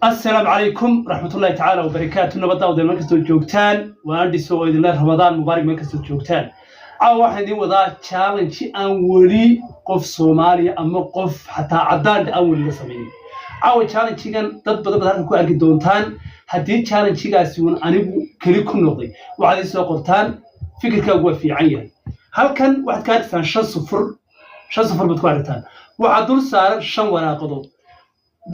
السلام عليكم ورحمة الله تعالى وبركاته. نبض أو دائما كستو جوكتان وعندي سو إذن الله رمضان مبارك ما كستو جوكتان. واحد وضع challenge أولي قف صومالي أما قف حتى عداد أول لسمين. challenge كان تبدأ بدأ كل أرجدونتان هدي challenge كاسيون أنا كلكم نقضي وعلى سو قرتان فكر كأقوى في عين. هل كان واحد كان فان شن صفر بتقارتان وعدول صار شن ولا قضوا.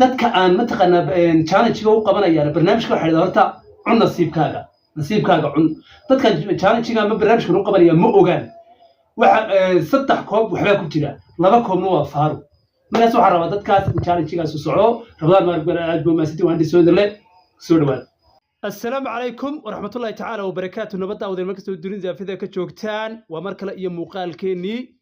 dadka aan mataqaanaa challenge-ga u qabanayaan barnaamijka waxa la horta cun nasiibkaaga cun dadka challenge-ga ama barnaamijka u qabanaya ma ogaan waxa saddex koob waxba ku jira laba koobna waa faaro markaas waxa rabaa dadkaas challenge-gaas u socdo rabadaan ma aad buu maasiti waan soo dhawaad السلام عليكم ورحمة الله تعالى وبركاته. نبض أودين مركز الدورين زافيدا كجوكتان ومركلا إيا موقال كيني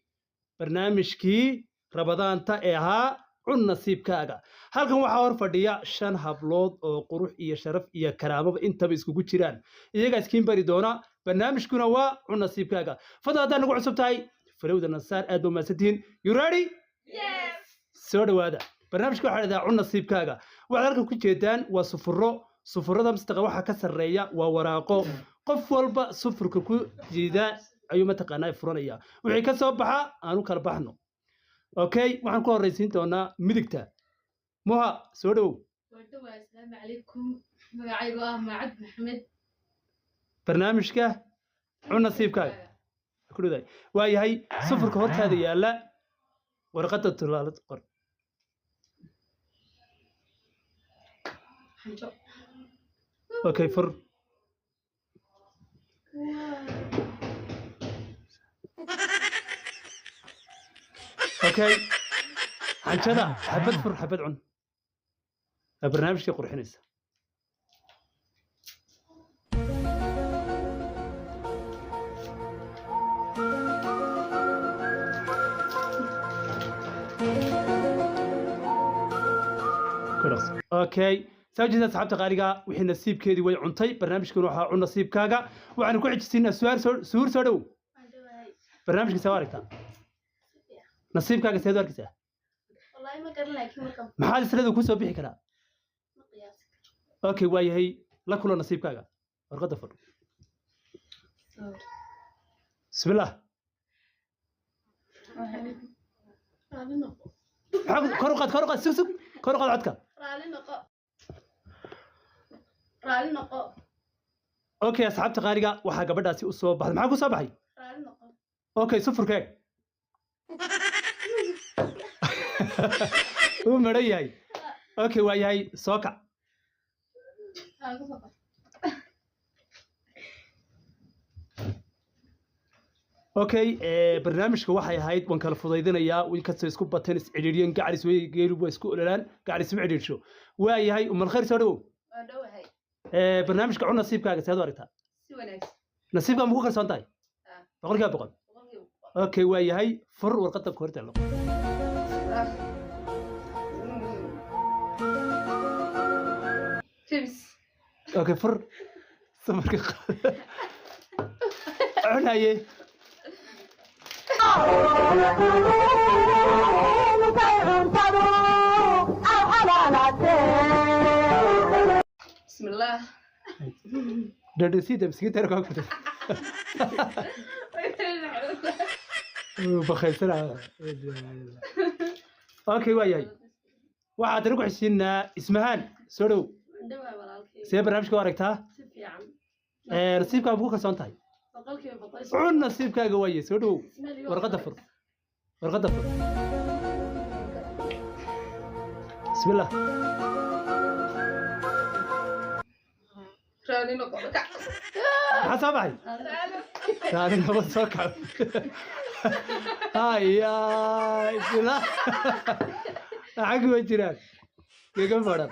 برنامجكي رمضان تاعها cun nasiibkaaga halkan waxa hor fadhiya shan hablood oo qurux iyo sharaf iyo karaamo intaba iskugu jiraan iyaga iskiin bari doona barnaamijkuna waa cun nasiibkaaga fadlan nagu cusub tahay falowda nasaar aad baa maasantiin you ready yes soo dhawaada barnaamijka waxa la cun nasiibkaaga waxa halkan ku jeedaan waa sufurada mustaqa waxa ka sareeya waa waraaqo qof walba sufurka ku jeeda ayuu mataqaanaa furanaya wixii ka soo baxa aanu kala baxno اوكي waxaan ku horeysiin doonaa midigta moha soo dhaw assalaamu calaykum magacaygu ah Macad Maxamed barnaamijka cun nasiibkaaga ku dhuday waa yahay sufurka hortaada yaala warqada tulaalad qor اوكي fur اوكي حنشدا حبد عن برنامج قرحنيس كلاس اوكي ساجد اصحاب تقاريغا وحي نصيبكيدي way cuntay barnaamijkan waxa cun nasiibkaaga waxaan ku xijisina suur soo dhaw barnaamijka sawarita nasiibkaaga seed arkaysaa wallahi ma garan laakiin maxaa isleedu ku soo bixi karaa ma qiyaasi okay waa yahay la kulo nasiibkaaga warqada fadh bismillah kor u qaad sug kor u qaad codka raali noqo okay asxaabta qaariga waxa gabadhaasi u soo baxday maxaa ku soo baxay raali noqo okay sufurkeeg هو مريحي اوكي وياي سوكا اوكي برنامجك waxay ahayd waan kala fudaydinayaa wiil kasta isku bateen is ciriiriyeen gacris way geeruba isku olalaan gacris ma ciriirsho waayahay umal khayr soo dhawahay barnaamijka cun nasiibkaaga saad aragtaa si wanaagsan nasiibka ma ku kalsoon tahay boqolkiiba اوكي waayahay fur warqada ku hortaalo اوكي فر سمرك عناية بسم الله درسي تمسكين ترى كده بخير سنة اوكي وياي waxaad ugu xishinaa ismahan soo dhaw see barnaamijka aragtaa si fiican nasiibkaaga ku kalsoon tahay cun nasiibkaaga waaye soo dhaw warqada fur bismillah raali noqo maxaa soo baxay raali noqo soo kac bismillah حق وجران كيف فرد